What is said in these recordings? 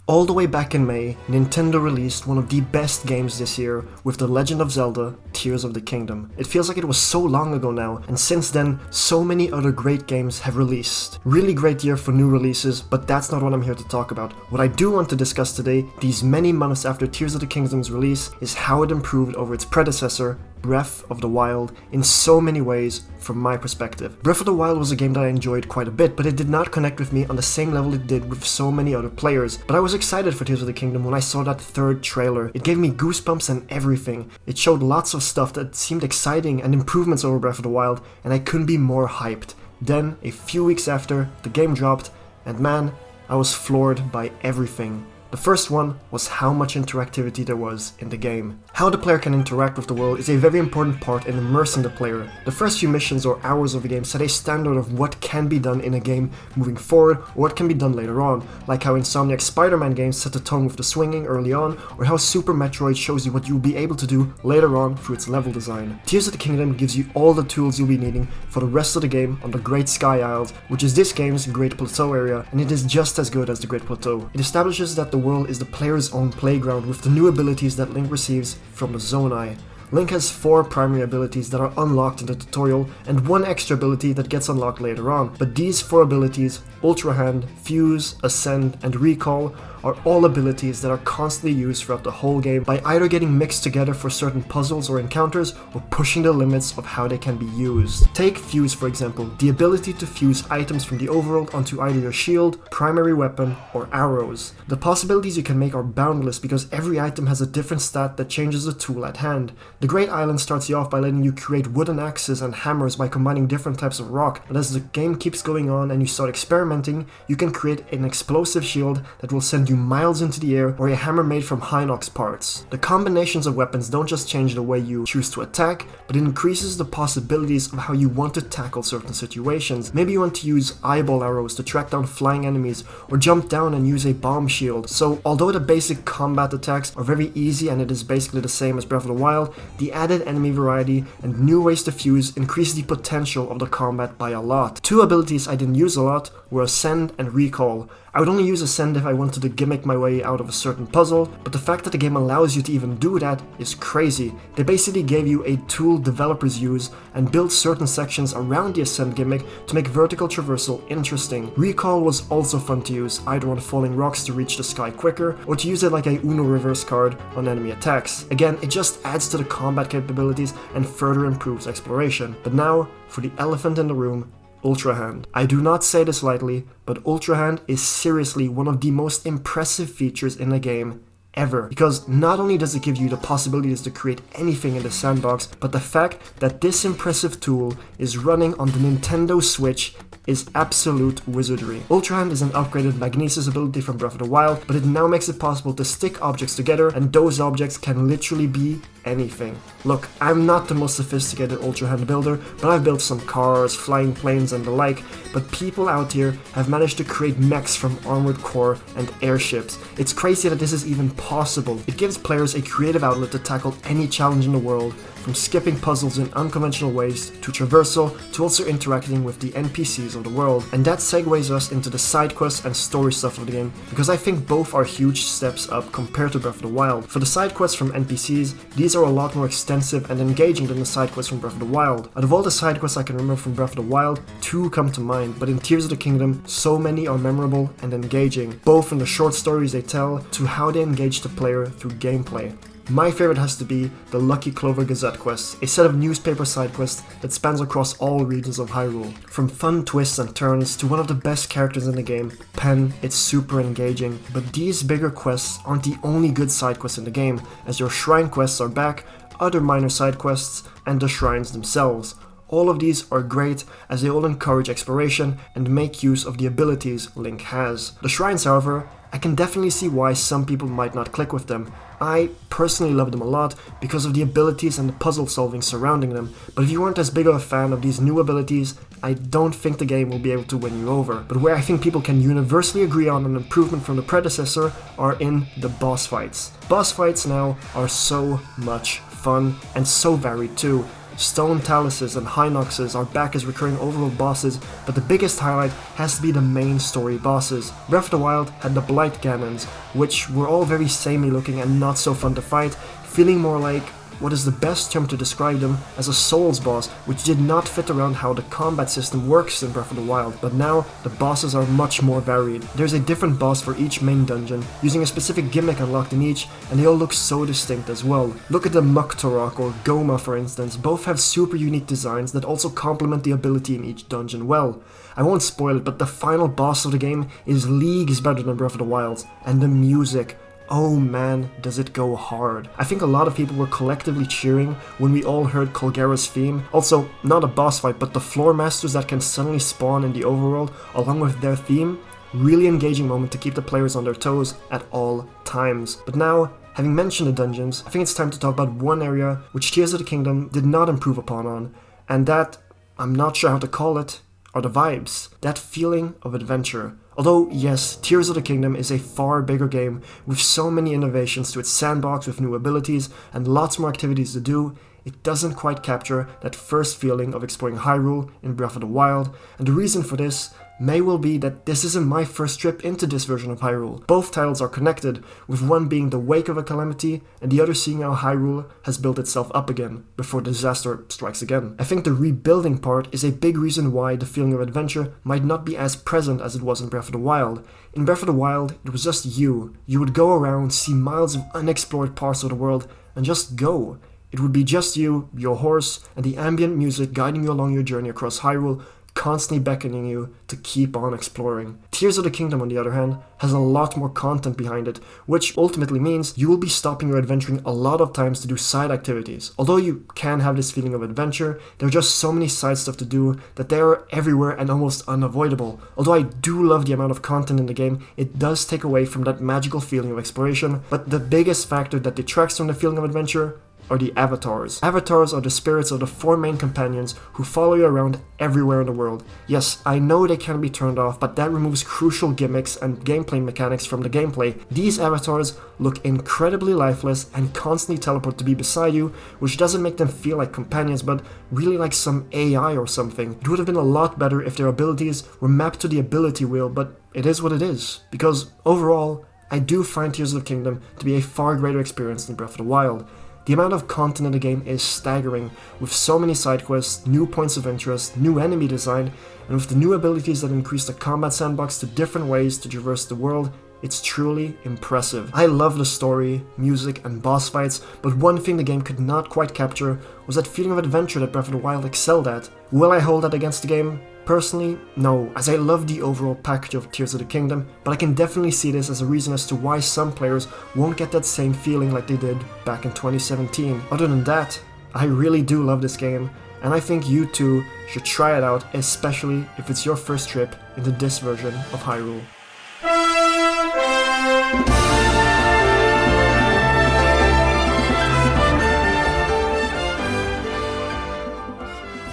All the way back in May, Nintendo released one of the best games this year with The Legend of Zelda: Tears of the Kingdom. It feels like it was so long ago now, and since then, so many other great games have released. Really great year for new releases, but that's not what I'm here to talk about. What I do want to discuss today, these many months after Tears of the Kingdom's release, is how it improved over its predecessor, Breath of the Wild, in so many ways from my perspective. Breath of the Wild was a game that I enjoyed quite a bit, but it did not connect with me on the same level it did with so many other players. But I was excited for Tears of the Kingdom when I saw that third trailer. It gave me goosebumps and everything. It showed lots of stuff that seemed exciting and improvements over Breath of the Wild, and I couldn't be more hyped. Then, a few weeks after, the game dropped, and man, I was floored by everything. The first one was how much interactivity there was in the game. How the player can interact with the world is a very important part in immersing the player. The first few missions or hours of a game set a standard of what can be done in a game moving forward or what can be done later on, like how Insomniac's Spider-Man games set the tone with the swinging early on, or how Super Metroid shows you what you'll be able to do later on through its level design. Tears of the Kingdom gives you all the tools you'll be needing for the rest of the game on the Great Sky Isles, which is this game's Great Plateau area, and it is just as good as the Great Plateau. It establishes that the world is the player's own playground with the new abilities that Link receives from the Zonai. Link has 4 primary abilities that are unlocked in the tutorial and 1 extra ability that gets unlocked later on, but these 4 abilities, Ultra Hand, Fuse, Ascend, and Recall, are all abilities that are constantly used throughout the whole game by either getting mixed together for certain puzzles or encounters or pushing the limits of how they can be used. Take Fuse for example, the ability to fuse items from the overworld onto either your shield, primary weapon, or arrows. The possibilities you can make are boundless because every item has a different stat that changes the tool at hand. The Great Island starts you off by letting you create wooden axes and hammers by combining different types of rock, but as the game keeps going on and you start experimenting, you can create an explosive shield that will send you miles into the air, or a hammer made from Hinox parts. The combinations of weapons don't just change the way you choose to attack, but it increases the possibilities of how you want to tackle certain situations. Maybe you want to use eyeball arrows to track down flying enemies, or jump down and use a bomb shield. So although the basic combat attacks are very easy and it is basically the same as Breath of the Wild, the added enemy variety and new ways to fuse increase the potential of the combat by a lot. 2 abilities I didn't use a lot were Ascend and Recall. I would only use Ascend if I wanted to gimmick my way out of a certain puzzle, but the fact that the game allows you to even do that is crazy. They basically gave you a tool developers use and built certain sections around the Ascend gimmick to make vertical traversal interesting. Recall was also fun to use, either on falling rocks to reach the sky quicker, or to use it like a Uno reverse card on enemy attacks. Again, it just adds to the combat capabilities and further improves exploration. But now, for the elephant in the room, Ultra Hand. I do not say this lightly, but Ultra Hand is seriously one of the most impressive features in a game ever, because not only does it give you the possibilities to create anything in the sandbox, but the fact that this impressive tool is running on the Nintendo Switch is absolute wizardry. Ultra Hand is an upgraded Magnesis ability from Breath of the Wild, but it now makes it possible to stick objects together, and those objects can literally be anything. Look, I'm not the most sophisticated Ultra Hand builder, but I've built some cars, flying planes, and the like, but people out here have managed to create mechs from armored core and airships. It's crazy that this is even possible. It gives players a creative outlet to tackle any challenge in the world, from skipping puzzles in unconventional ways to traversal to also interacting with the NPCs of the world. And that segues us into the side quests and story stuff of the game, because I think both are huge steps up compared to Breath of the Wild. For the side quests from NPCs, these are a lot more extensive and engaging than the side quests from Breath of the Wild. Out of all the side quests I can remember from Breath of the Wild, 2 come to mind, but in Tears of the Kingdom, so many are memorable and engaging, both from the short stories they tell to how they engage the player through gameplay. My favorite has to be the Lucky Clover Gazette quest, a set of newspaper side quests that spans across all regions of Hyrule. From fun twists and turns to one of the best characters in the game, Pen, it's super engaging. But these bigger quests aren't the only good side quests in the game, as your shrine quests are back, other minor side quests, and the shrines themselves. All of these are great as they all encourage exploration and make use of the abilities Link has. The shrines, however, I can definitely see why some people might not click with them. I personally love them a lot because of the abilities and the puzzle solving surrounding them, but if you weren't as big of a fan of these new abilities, I don't think the game will be able to win you over. But where I think people can universally agree on an improvement from the predecessor are in the boss fights. Boss fights now are so much fun and so varied too. Stone Taluses and Hinoxes are back as recurring overworld bosses, but the biggest highlight has to be the main story bosses. Breath of the Wild had the Blight Ganons, which were all very samey looking and not so fun to fight, feeling more like, what is the best term to describe them, as a Souls boss, which did not fit around how the combat system works in Breath of the Wild, but now the bosses are much more varied. There's a different boss for each main dungeon, using a specific gimmick unlocked in each, and they all look so distinct as well. Look at the Muktorok or Goma for instance, both have super unique designs that also complement the ability in each dungeon well. I won't spoil it, but the final boss of the game is leagues better than Breath of the Wild, and the music. Oh man, does it go hard. I think a lot of people were collectively cheering when we all heard Colgera's theme. Also, not a boss fight, but the floor masters that can suddenly spawn in the overworld along with their theme. Really engaging moment to keep the players on their toes at all times. But now, having mentioned the dungeons, I think it's time to talk about one area which Tears of the Kingdom did not improve upon on, and that, I'm not sure how to call it, are the vibes. That feeling of adventure. Although, yes, Tears of the Kingdom is a far bigger game with so many innovations to its sandbox with new abilities and lots more activities to do, it doesn't quite capture that first feeling of exploring Hyrule in Breath of the Wild, and the reason for this may well be that this isn't my first trip into this version of Hyrule. Both titles are connected, with one being the wake of a calamity and the other seeing how Hyrule has built itself up again before disaster strikes again. I think the rebuilding part is a big reason why the feeling of adventure might not be as present as it was in Breath of the Wild. In Breath of the Wild, it was just you. You would go around, see miles of unexplored parts of the world, and just go. It would be just you, your horse, and the ambient music guiding you along your journey across Hyrule, constantly beckoning you to keep on exploring. Tears of the Kingdom, on the other hand, has a lot more content behind it, which ultimately means you will be stopping your adventuring a lot of times to do side activities. Although you can have this feeling of adventure, there are just so many side stuff to do that they are everywhere and almost unavoidable. Although I do love the amount of content in the game, it does take away from that magical feeling of exploration, but the biggest factor that detracts from the feeling of adventure are the avatars. Avatars are the spirits of the four main companions who follow you around everywhere in the world. Yes, I know they can be turned off, but that removes crucial gimmicks and gameplay mechanics from the gameplay. These avatars look incredibly lifeless and constantly teleport to be beside you, which doesn't make them feel like companions, but really like some AI or something. It would have been a lot better if their abilities were mapped to the ability wheel, but it is what it is. Because overall, I do find Tears of the Kingdom to be a far greater experience than Breath of the Wild. The amount of content in the game is staggering, with so many side quests, new points of interest, new enemy design, and with the new abilities that increase the combat sandbox to different ways to traverse the world, it's truly impressive. I love the story, music, and boss fights, but one thing the game could not quite capture was that feeling of adventure that Breath of the Wild excelled at. Will I hold that against the game? Personally, no, as I love the overall package of Tears of the Kingdom, but I can definitely see this as a reason as to why some players won't get that same feeling like they did back in 2017. Other than that, I really do love this game, and I think you too should try it out, especially if it's your first trip into this version of Hyrule.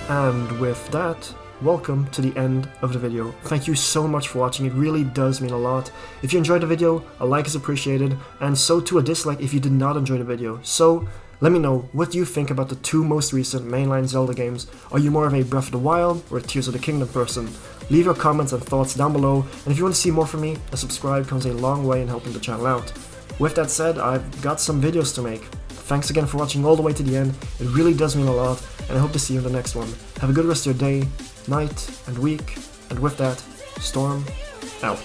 And with that, welcome to the end of the video. Thank you so much for watching, it really does mean a lot. If you enjoyed the video, a like is appreciated, and so too a dislike if you did not enjoy the video. So, let me know, what do you think about the two most recent mainline Zelda games? Are you more of a Breath of the Wild or a Tears of the Kingdom person? Leave your comments and thoughts down below, and if you want to see more from me, a subscribe comes a long way in helping the channel out. With that said, I've got some videos to make. Thanks again for watching all the way to the end, it really does mean a lot, and I hope to see you in the next one. Have a good rest of your day, night, and week, and with that, Storm out.